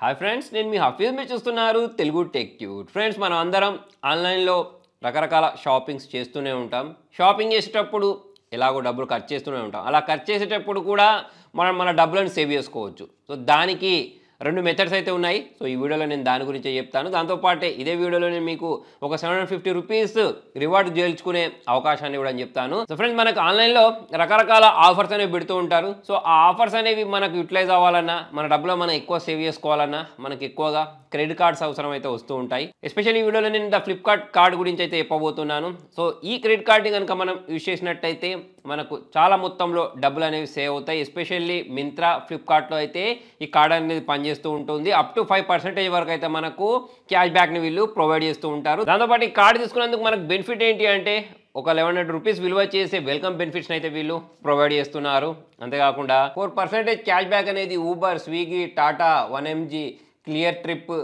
Hi friends, నేను మీ హఫీజ్. మీరు చూస్తున్నారు తెలుగు టెక్ ట్యూట్. ఫ్రెండ్స్, మనం అందరం ఆన్లైన్లో రకరకాల షాపింగ్స్ చేస్తూనే ఉంటాం. షాపింగ్ చేసేటప్పుడు ఎలాగో డబ్బులు ఖర్చు చేస్తూనే ఉంటాం. అలా ఖర్చు చేసేటప్పుడు కూడా మనం మన డబ్బులను సేవ్ చేసుకోవచ్చు. సో దానికి రెండు మెథడ్స్ అయితే ఉన్నాయి. సో ఈ వీడియోలో నేను దాని గురించే చెప్తాను. దాంతోపాటే ఇదే వీడియోలో నేను మీకు ఒక 750 రూపీస్ రివార్డ్ గెలుచుకునే అవకాశాన్ని కూడా చెప్తాను. సో ఫ్రెండ్స్, మనకు ఆన్లైన్లో రకరకాల ఆఫర్స్ అనేవి పెడుతూ ఉంటారు. సో ఆ ఆఫర్స్ అనేవి మనకు యూటిలైజ్ అవ్వాలన్నా, మన డబ్బులో మనం ఎక్కువ సేవ్ చేసుకోవాలన్నా మనకి ఎక్కువగా క్రెడిట్ కార్డ్స్ అవసరం అయితే వస్తూ ఉంటాయి. ఎస్పెషల్లీ ఈ వీడియోలో నేను ఫ్లిప్కార్ట్ కార్డ్ గురించి అయితే చెప్పబోతున్నాను. సో ఈ క్రెడిట్ కార్డ్ని కనుక మనం యూజ్ చేసినట్టయితే మనకు చాలా మొత్తంలో డబ్బులు అనేవి సేవ్ అవుతాయి. ఎస్పెషల్లీ మింత్రా, ఫ్లిప్కార్ట్లో అయితే ఈ కార్డ్ అనేది పనిచేస్తూ ఉంటుంది. అప్ టు 5% వరకు అయితే మనకు క్యాష్ బ్యాక్ని వీళ్ళు ప్రొవైడ్ చేస్తూ ఉంటారు. దాంతోపాటు ఈ కార్డు తీసుకున్నందుకు మనకు బెనిఫిట్ ఏంటి అంటే ఒక 1100 రూపీస్ విలువ చేసే వెల్కమ్ బెనిఫిట్స్ అయితే వీళ్ళు ప్రొవైడ్ చేస్తున్నారు. అంతేకాకుండా 4% క్యాష్ బ్యాక్ అనేది Uber, Swiggy, Tata, 1mg, Cleartrip,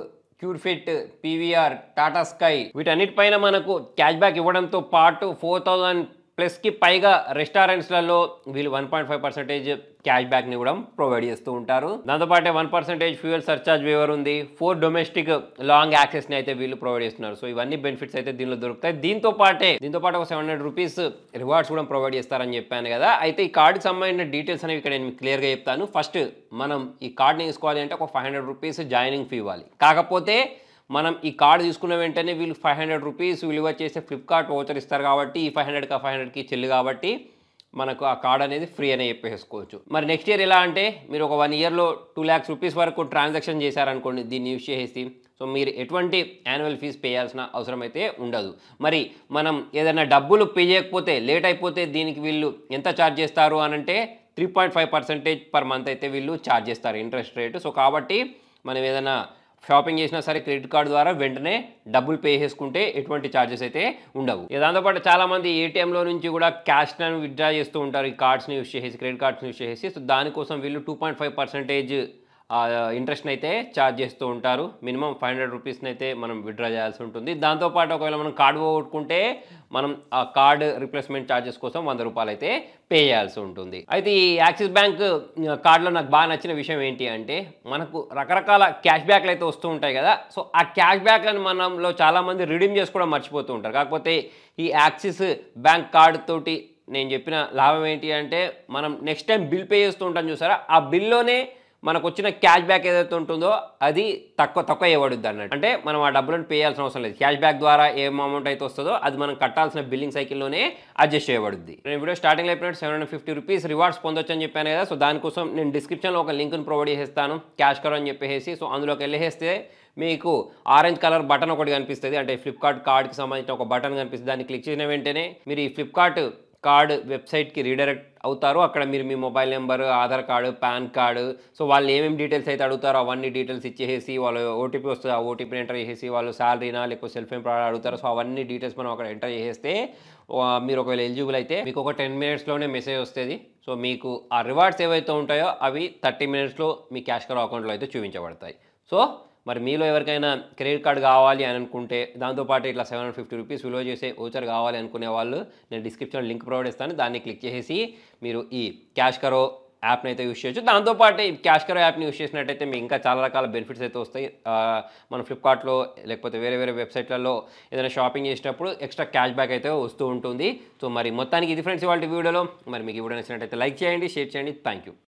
Curefit, PVR, Tata sky వీటన్నిటిపైన మనకు క్యాష్ బ్యాక్ ఇవ్వడంతో పాటు 4000+ పైగా రెస్టారెంట్స్లలో వీళ్ళు 1.5% క్యాష్ బ్యాక్ని కూడా ప్రొవైడ్ చేస్తూ ఉంటారు. దాంతోపాటే 1% ఫ్యూయల్ సర్చార్జ్ వేవర్ ఉంది. 4 డొమెస్టిక్ లాంగ్ యాక్సెస్ని అయితే వీళ్ళు ప్రొవైడ్ చేస్తున్నారు. సో ఇవన్నీ బెనిఫిట్స్ అయితే దీనిలో దొరుకుతాయి. దీంతో పాటు ఒక 700 రూపీస్ రివార్డ్స్ కూడా ప్రొవైడ్ చేస్తారని చెప్పాను కదా. అయితే ఈ కార్డుకి సంబంధించిన డీటెయిల్స్ అనేవి ఇక్కడ నేను మీకు క్లియర్గా చెప్తాను. ఫస్ట్ మనం ఈ కార్డ్ని తీసుకోవాలి అంటే ఒక 500 రూపీస్ జాయినింగ్ ఫీ ఇవ్వాలి. కాకపోతే మనం ఈ కార్డు తీసుకున్న వెంటనే వీళ్ళు 500 రూపీస్ విలువ చేసే ఫ్లిప్కార్ట్ వోచర్ ఇస్తారు కాబట్టి ఈ 500కి చెల్లి కాబట్టి మనకు ఆ కార్డ్ అనేది ఫ్రీ అనే చెప్పేసుకోవచ్చు. మరి నెక్స్ట్ ఇయర్ ఎలా అంటే మీరు ఒక 1 ఇయర్లో 2 lakhs రూపీస్ వరకు ట్రాన్సాక్షన్ చేశారనుకోండి దీన్ని యూజ్ చేసేసి, సో మీరు ఎటువంటి యాన్యువల్ ఫీజు పే చేయాల్సిన అవసరం అయితే ఉండదు. మరి మనం ఏదైనా డబ్బులు పే చేయకపోతే లేట్ అయిపోతే దీనికి వీళ్ళు ఎంత ఛార్జ్ చేస్తారు అని అంటే 3.5% పర్ మంత్ అయితే వీళ్ళు ఛార్జ్ చేస్తారు ఇంట్రెస్ట్ రేటు. సో కాబట్టి మనం ఏదైనా షాపింగ్ చేసినా సరే క్రెడిట్ కార్డు ద్వారా వెంటనే డబ్బులు పే చేసుకుంటే ఎటువంటి ఛార్జెస్ అయితే ఉండవు. దాంతోపాటు చాలామంది ఏటీఎంలో నుంచి కూడా క్యాష్ని విత్డ్రా చేస్తూ ఉంటారు ఈ కార్డ్స్ని యూజ్ చేసేసి, క్రెడిట్ కార్డ్స్ని యూజ్ చేసేసి. సో దానికోసం వీళ్ళు 2.5% ఇంట్రెస్ట్ని అయితే ఛార్జ్ చేస్తూ ఉంటారు. మినిమం 500 రూపీస్ని అయితే మనం విత్డ్రా చేయాల్సి ఉంటుంది. దాంతోపాటు ఒకవేళ మనం కార్డు పోగొట్టుకుంటే మనం ఆ కార్డు రీప్లేస్మెంట్ ఛార్జెస్ కోసం 100 రూపాయలు అయితే పే చేయాల్సి ఉంటుంది. అయితే ఈ యాక్సిస్ బ్యాంక్ కార్డులో నాకు బాగా నచ్చిన విషయం ఏంటి అంటే మనకు రకరకాల క్యాష్ బ్యాక్లు అయితే వస్తూ ఉంటాయి కదా. సో ఆ క్యాష్ బ్యాక్లను మనంలో చాలామంది రిడీమ్ చేసుకోవడం మర్చిపోతూ ఉంటారు. కాకపోతే ఈ యాక్సిస్ బ్యాంక్ కార్డు తోటి నేను చెప్పిన లాభం ఏంటి అంటే మనం నెక్స్ట్ టైం బిల్ పే చేస్తూ ఉంటాం చూసారా, ఆ బిల్లోనే మనకు వచ్చిన క్యాష్ బ్యాక్ ఏదైతే ఉంటుందో అది తక్కువ ఇవ్వబడుద్ది అన్నట్టు. అంటే మనం ఆ డబ్బులను పే చేయాల్సిన అవసరం లేదు. క్యాష్ బ్యాక్ ద్వారా ఏం అమౌంట్ అయితే వస్తుందో అది మనం కట్టాల్సిన బిల్లింగ్ సైకిల్లోనే అడ్జస్ట్ చేయబడుద్ది. నేను వీడియో స్టార్టింగ్లో అయిపోయినట్టు 750 రూపీస్ రివార్డ్స్ పొందొచ్చు అని చెప్పాను కదా. సో దానికోసం నేను డిస్క్రిప్షన్లో ఒక లింక్ని ప్రొవైడ్ చేసేస్తాను, క్యాష్ కరో అని చెప్పేసి. సో అందులోకి వెళ్ళేస్తే మీకు ఆరెంజ్ కలర్ బటన్ ఒకటి కనిపిస్తుంది, అంటే ఫ్లిప్కార్ట్ కార్డ్కి సంబంధించిన ఒక బటన్ కనిపిస్తుంది. దాన్ని క్లిక్ చేసిన వెంటనే మీరు ఈ ఫ్లిప్కార్ట్ కార్డ్ వెబ్సైట్కి రీడైరెక్ట్ అవుతారు. అక్కడ మీరు మీ mobile number, Aadhaar card, PAN card, so వాళ్ళు ఏమేమి డీటెయిల్స్ అయితే అడుగుతారో అవన్నీ డీటెయిల్స్ ఇచ్చేసి వాళ్ళు ఓటీపీ వస్తుంది, ఆ ఓటీపీని ఎంటర్ చేసేసి వాళ్ళు శాలరీనా లేకపోతే సెల్ఫ్ ఎంప్లాయ్ అడుగుతారు. సో అవన్నీ డీటెయిల్స్ మనం అక్కడ ఎంటర్ చేసేస్తే మీరు ఒకవేళ ఎలిజిబుల్ అయితే మీకు ఒక 10 minutesలోనే మెసేజ్ వస్తుంది. సో మీకు ఆ రివార్డ్స్ ఏవైతే ఉంటాయో అవి 30 minutesలో మీ క్యాష్ కరో అకౌంట్లో అయితే చూపించబడతాయి. సో మరి మీలో ఎవరికైనా క్రెడిట్ కార్డు కావాలి అని అనుకుంటే, దాంతోపాటు ఇట్లా 750 రూపీస్ విలువ చేసే ఓచర్ కావాలి అనుకునే వాళ్ళు నేను డిస్క్రిప్షన్లో లింక్ ప్రొవైడ్ చేస్తాను, దాన్ని క్లిక్ చేసి మీరు ఈ క్యాష్ కరో యాప్ని అయితే యూజ్ చేయొచ్చు. దాంతోపాటు ఈ క్యాష్ కరో యాప్ని యూజ్ చేసినట్టయితే మీకు ఇంకా చాలా రకాల బెనిఫిట్స్ అయితే వస్తాయి. మన ఫ్లిప్కార్ట్లో లేకపోతే వేరే వెబ్సైట్లలో ఏదైనా షాపింగ్ చేసినప్పుడు ఎక్స్ట్రా క్యాష్ బ్యాక్ అయితే వస్తూ ఉంటుంది. సో మరి మొత్తానికి ఇది ఫ్రెండ్స్ ఇవాళ వీడియోలో. మరి మీకు ఈ వీడియో నచ్చినట్టయితే లైక్ చేయండి, షేర్ చేయండి. Thank you.